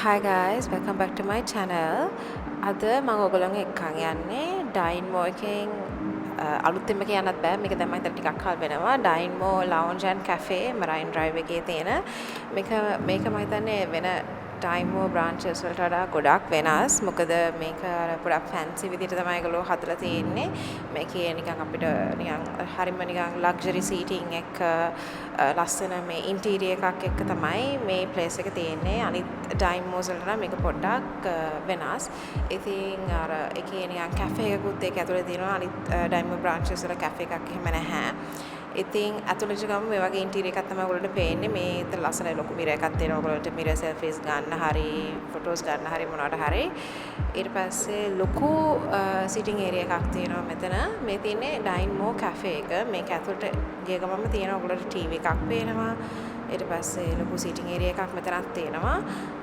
Hi guys, welcome back to my channel. අද මම ඔයගොල්ලන්ගේ එක්කන් යන්නේ ඩයින්මෝ එකෙන් අලුතෙන්ම කියන්නත් බෑ මේක දැන් මම හිතලා ටිකක් කල් වෙනවා ඩයින්මෝ lounge and cafe marine drive එකේ තියෙන මේක මම හිතන්නේ වෙන ඩයින්මෝ බ්‍රාන්චස් වලට වඩා ගොඩක් වෙනස් මොකද මේක අර පොඩක් ෆැන්සි විදිහට තමයි ඒගොල්ලෝ හදලා තියෙන්නේ මේකේ නිකන් අපිට නිකන් හරිම නිකන් ලක්සරි සීටින් එක ලස්සන මේ ඉන්ටීරියර් එකක් එක්ක තමයි මේ ප්ලේස් එක තියෙන්නේ අනිත් ඩයින්මෝස් වලට නම් මේක පොඩ්ඩක් වෙනස් ඉතින් අර එකේ නිකන් කැෆේ එකකුත් ඒක ඇතුලේ තියෙනවා අනිත් ඩයින්මෝ බ්‍රාන්චස් වල කැෆේ එකක් එහෙම නැහැ ඉතින් ඇතුළට ගම මේ වගේ ඉන්ටීරියර් එකක් තමයි ඔයගොල්ලන්ට පේන්නේ මේ ඉතින් ලස්සන ලොකු මිරර් එකක් තියෙනවා ඔයගොල්ලන්ට මිරර් සෙල්ෆීස් ගන්න හරි ෆොටෝස් ගන්න හරි මොනවට හරි ඊට පස්සේ ලොකු සිටින් ඒරියා එකක් තියෙනවා මෙතන මේ තියෙන්නේ ඩයින්මෝ කැෆේ එක මේක ඇතුළට ගිය ගමන්ම තියෙනවා ඔයගොල්ලන්ට ටීවී එකක් පේනවා ඊට පස්සේ ලොකු සිටින් ඒරියා එකක් මෙතනක් තියෙනවා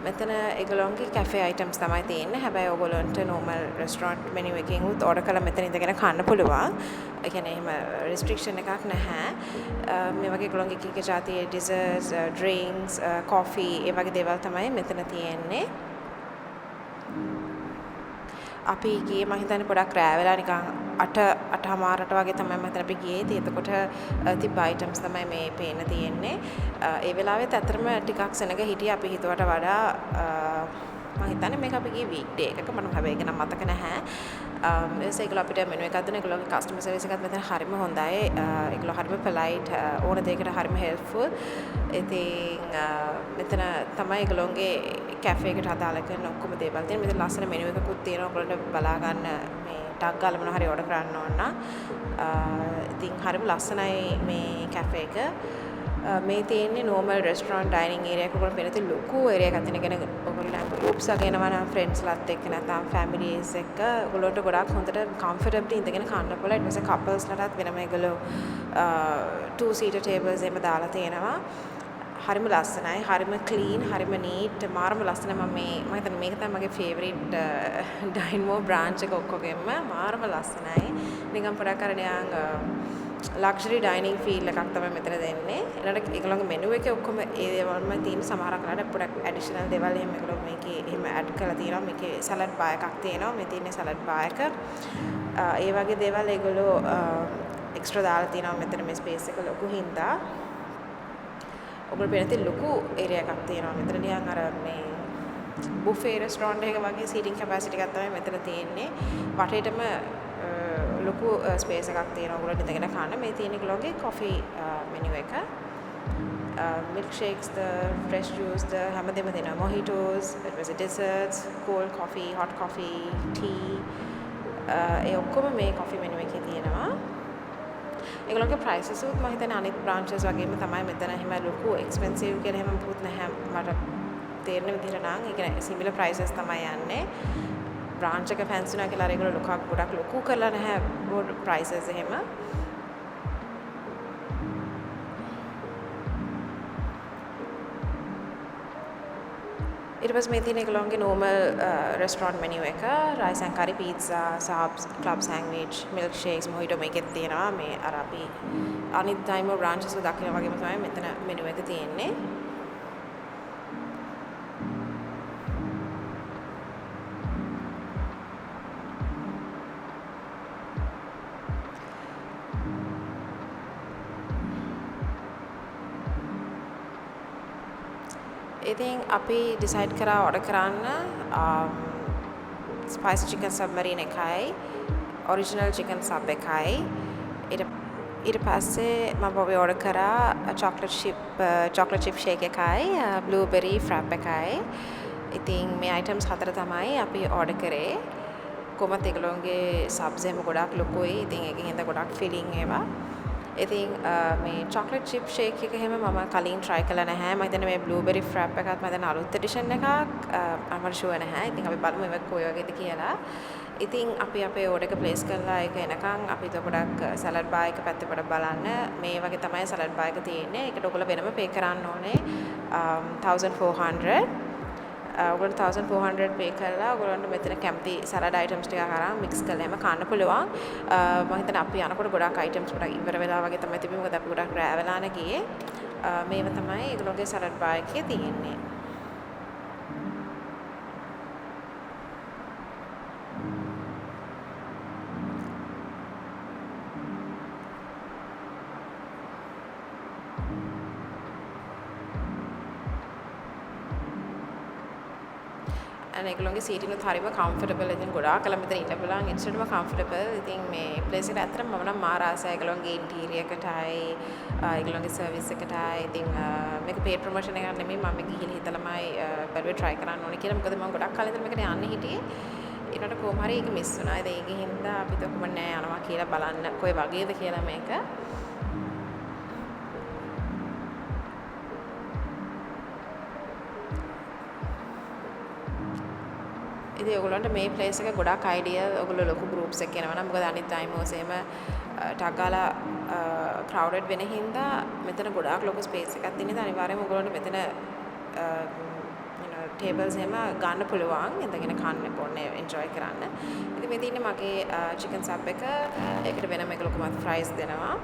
මෙතන ඒගොල්ලන්ගේ කැෆේ අයිටම්ස් තමයි තියෙන්නේ හැබැයි ඔයගොල්ලන්ට නෝමල් රෙස්ටොරන්ට් මෙනු එකකින් උත් ඕඩර් කරලා මෙතන ඉඳගෙන කන්න පුළුවන් ඒ කියන්නේ එහෙම රෙස්ට්‍රික්ෂන් එකක් නැහැ මේ වගේ ඒගොල්ලන්ගේ එක එක જાතියේ ඩෙසර්ට්ස් ඩ්‍රින්ක්ස් කොෆි ඒ වගේ දේවල් තමයි මෙතන තියෙන්නේ අපි ගියේ මම හිතන්නේ පොඩක් රෑ වෙලා නිකන් 8:00 වගේ තමයි මම හිතන්නේ අපි ගියේ. ඉතින් එතකොට තිබ්බ අයිටම්ස් තමයි මේ පේන්න තියෙන්නේ. ඒ වෙලාවෙත් ඇත්තටම ටිකක් සෙනග හිටියේ අපි හිතුවට වඩා මම හිතන්නේ මේක අපි ගියේ වීක් ඩේ එකක මම හැබැයි ඒක නම් මතක නැහැ. ඒගොල්ලෝ අපිට මෙනු එකක් දුන්නා. ඒගොල්ලෝගේ කස්ටමර් සර්විස් එකත් මෙතන හරිම හොඳයි. ඒගොල්ලෝ හරිම පොලයිට් ඕන දෙයකට හරිම හෙල්ප්ෆුල්. ඉතින් මෙතන තමයි ඒගොල්ලෝගේ කැෆේ එකට අදාළ කරන ඔක්කොම දේවල් තියෙනවා. මෙතන ලස්සන මෙනු එකකුත් තියෙනවා. ඔයගොල්ලන්ට බලා ගන්න මේ ටග් ගාලා මොනවා හරි ඕඩර් කරන්න ඕන නම්. ඉතින් හරිම ලස්සනයි මේ කැෆේ එක. මේ තියෙන්නේ normal restaurant dining area එකක ඔයගොල්ලෝ පෙරති ලොකු area එකක් තියෙන. ඔයගොල්ලෝ groups එකක් එනවා නම් friendsලාත් එක්ක නැත්නම් families එක්ක ඔයගොල්ලන්ට ගොඩාක් හොඳට comfortably ඉඳගෙන කන්න පුළුවන්. ඊට පස්සේ couples ලටත් වෙනම ඒගොල්ලෝ two seater tables එහෙම දාලා තියෙනවා. හරිම ලස්සනයි හරිම ක්ලීන් හරිම නීට් මාරම ලස්සන මම හිතන්නේ මේක තමයි මගේ ෆේවරිට් ඩයින්මෝ බ්‍රාන්ච් එක ඔක්කොගෙම මාරම ලස්සනයි නිකන් පොඩක් අර නිකන් ලක්ෂරි ඩයිනින් ෆීල් එකක් තමයි මෙතන දෙන්නේ ඊළඟට ඒගොල්ලෝගේ මෙනු එකේ ඔක්කොම ඒ දේවල්ම තියෙන සමහරක් වලට පොඩක් ඇඩිෂනල් දේවල් එහෙම ඒගොල්ලෝ මේකේ එහෙම ඇඩ් කරලා තියෙනවා මේකේ සලාඩ් බාර් එකක් තියෙනවා මේ තියෙන්නේ සලාඩ් බාර් එක ඒ වගේ දේවල් ඒගොල්ලෝ එක්ස්ට්‍රා දාලා තියෙනවා මෙතන මේ ස්පේස් එක ලොකු හින්දා ඔගොල්ලෝ පේනතේ ලොකු ඒරියා එකක් තියෙනවා. මෙතන නිකන් අර මේ බුෆේ රෙස්ටොරන්ට් එක වගේ සීටින් කැපැසිටි එකක් තමයි මෙතන තියෙන්නේ. වටේටම ලොකු ස්පේස් එකක් තියෙනවා. ඔයගොල්ලෝ ඉඳගෙන කන්න. මේ තියෙන ඒගොල්ලෝගේ කොෆි මෙනු එක. මිල්ක් ෂේක්ස් ද ෆ්‍රෙෂ් ජූස් ද හැමදේම දෙනවා. මොහිටෝස්, it was desserts, cold coffee, hot coffee, tea ඒ ඔක්කොම මේ කොෆි මෙනු එකේ තියෙනවා. ඒගොල්ලන්ගේ prices උත් මම හිතන්නේ අනිත් branches වගේම තමයි මෙතන එහෙම ලොකු expensive කියලා එහෙම පුත් නැහැ මට තේරෙන විදිහට නම් ඒ කියන්නේ similar prices තමයි යන්නේ branch එක fancy නා කියලා ඒගොල්ලෝ ගොඩක් ලොකු කරලා නැහැ prices එහෙම ඊට පස්සේ මේ තියෙන ඒගොල්ලන්ගේ normal restaurant menu එක rice and curry pizza subs club sandwich milk shakes mojito මේකෙත් තියෙනවා මේ අර අපි අනිත් ඩයින්මෝ branches වල දකින්න වගේම තමයි මෙතන menu එක තියෙන්නේ ඉතින් අපි decide කරා order කරන්න spicy chicken submarine එකයි original chicken sub එකයි ඊට පස්සේ මම ඔබේ order කරා chocolate chip shake එකයි blueberry frap එකයි ඉතින් මේ items හතර තමයි අපි order කරේ කොහොමද ඒගොල්ලෝගේ subs එහෙම ගොඩක් ලොකුයි ඉතින් ඒකෙන් හින්දා ගොඩක් filling ඒවා ඉතින් මේ chocolate chip shake එක එහෙම මම කලින් try කළා නැහැ. මම හිතන්නේ මේ blueberry frap එකත් මම දැන් අලුත් edition එකක්. මම sure නැහැ. ඉතින් අපි බලමු මේක කොයි වගේද කියලා. ඉතින් අපි අපේ order එක place කරලා ඒක එනකන් අපි පොඩක් salad bar එක පැත්තේ පොඩක් බලන්න. මේ වගේ තමයි salad bar එක තියෙන්නේ. ඒකට ඔයගොල්ලෝ වෙනම pay කරන්න ඕනේ 1400. ඔයගොල්ලෝ 1400 pay කරලා ඔයගොල්ලන්ට මෙතන කැමති salad items ටිකක් අරන් mix කරලා එම කන්න පුළුවන්. මම හිතන්නේ අපි යනකොට ගොඩක් items ගොඩක් ඉවර වෙලා වගේ තමයි තිබුණේ. මොකද අපි ගොඩක් රෑ වෙලානේ ගියේ. මේව තමයි ඒගොල්ලෝගේ salad bar එකේ තියෙන්නේ. and ඒගොල්ලෝගේ seat ඉනුත් හරිම comfortable. ඉතින් ගොඩාක් කල මෙතන ඉන්න පුළුවන්. ඉන්ස්ටඩ්ම comfortable. ඉතින් මේ place එකට ඇත්තටම මම නම් මාර ආසයි. ඒගොල්ලෝගේ interior එකටයි ඒගොල්ලෝගේ service එකටයි. ඉතින් මේක paid promotion එකක් නෙමෙයි. මම ගිහින් හිතලමයි බැලුවේ try කරන්න ඕනේ කියලා. මොකද මම ගොඩක් කාලෙ ඉඳන් මේකට යන්න හිටියේ. ඒකට කොහොම හරි ඒක මිස් වුණා. ඉතින් ඒකෙන් හින්දා අපි තොකම නෑ යනවා කියලා බලන්න කොයි වගේද කියලා මේක. ඉතින් ඔයගොල්ලන්ට මේ place එක ගොඩක් idea ඔයගොල්ලෝ ලොකු groups එකක් යනවා නම් මොකද අනිත් timers එහෙම ටක් ගාලා crowded වෙන හින්දා මෙතන ගොඩාක් ලොකු space එකක් තියෙන ඉතින් අනිවාර්යයෙන්ම ඔයගොල්ලන්ට මෙතන tables එහෙම ගන්න පුළුවන් ඉඳගෙන කන්න පොන්නේ enjoy කරන්න. ඉතින් මේ තියෙන්නේ මගේ chicken sub එක. ඒකට වෙනම එක ලොකු මත් fries දෙනවා.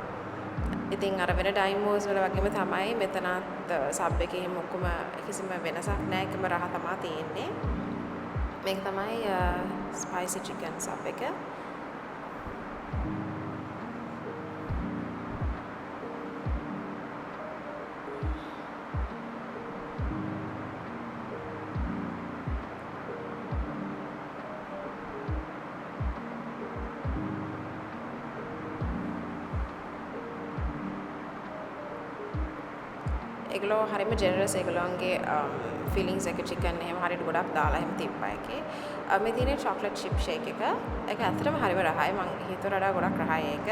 ඉතින් අර වෙන timers වල වගේම තමයි මෙතනත් sub එකේ එහෙම ඔක්කොම කිසිම වෙනසක් නැහැ. එකම රහ තමයි තියෙන්නේ. මේක තමයි spicy chicken sub එක. ඒගොල්ලෝ හරියම generous ඒගොල්ලන්ගේ feelings එක chicken එහෙම හරියට ගොඩක් දාලා එහෙම තිබ්බා එකේ. මේ තියෙන්නේ chocolate chip shake එක. ඒක ඇත්තටම හරියම රහයි. මම හිතුවට වඩා ගොඩක් රහයි ඒක.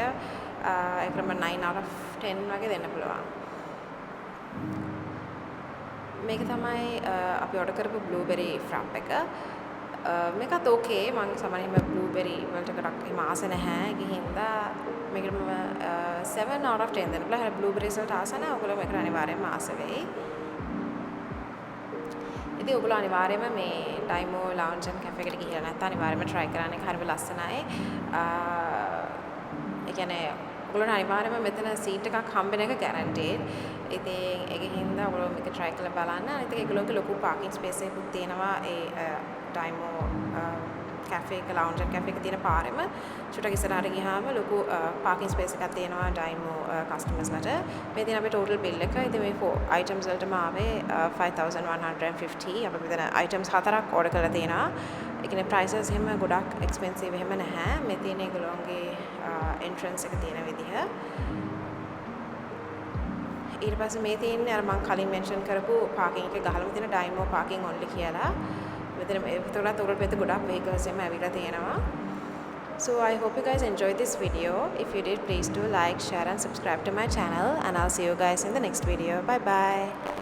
ඒකම 9 out of 10 වගේ දෙන්න පුළුවන්. මේක තමයි අපි order කරපු blueberry frap එක. මේකත් okay. මම සමහරවිට blueberry වලට ගොඩක් එහෙම ආස නැහැ. ඒකින් හින්දා මේකට මම 7 out of 10 දෙන්න පුළුවන්. හැබැයි blueberries වලට ආස නැහැ. ඔයගොල්ලෝ මේකට අනිවාර්යයෙන්ම ආස වෙයි. ඉතින් ඔයගොල්ලෝ අනිවාර්යයෙන්ම මේ Daimo Lounge and Cafe එකට ගිහිල්ලා නැත්නම් අනිවාර්යයෙන්ම try කරන්න. ඒක හරිම ලස්සනයි. ඒ කියන්නේ ඔයගොල්ලෝ අනිවාර්යයෙන්ම මෙතන seat එකක් හම්බෙන එක guaranteed. ඉතින් ඒකෙන් හින්දා ඔයගොල්ලෝ මේක try කරලා බලන්න. අනිත් එක ඒගොල්ලෝගේ ලොකු parking space එකකුත් තියෙනවා. ඒ Daimo cafe එක lounge and cafe එක තියෙන පාරෙම චුට්ටක් ඉස්සරහට ගියාම ලොකු parking space එකක් තියෙනවා Daimo customers ලට. මේ තියෙන අපේ total bill එක. ඉතින් මේ 4 items වලටම ආවේ 5150. අපි මෙතන items 4ක් order කරලා තියෙනවා. ඒ කියන්නේ prices එහෙම ගොඩක් expensive එහෙම නැහැ. මේ තියෙන ඒගොල්ලෝගේ entrance එක තියෙන විදිහ. ඊට පස්සේ මේ තියෙන්නේ අර මම කලින් mention කරපු parking එක ගහලම තියෙන Daimo parking only කියලා. මෙතන ඒතරත් උඩට ගොඩක් vehicles එම ඇවිල්ලා තියෙනවා. So I hope you guys enjoyed this video. If you did, please do like, share and subscribe to my channel and I'll see you guys in the next video. Bye bye.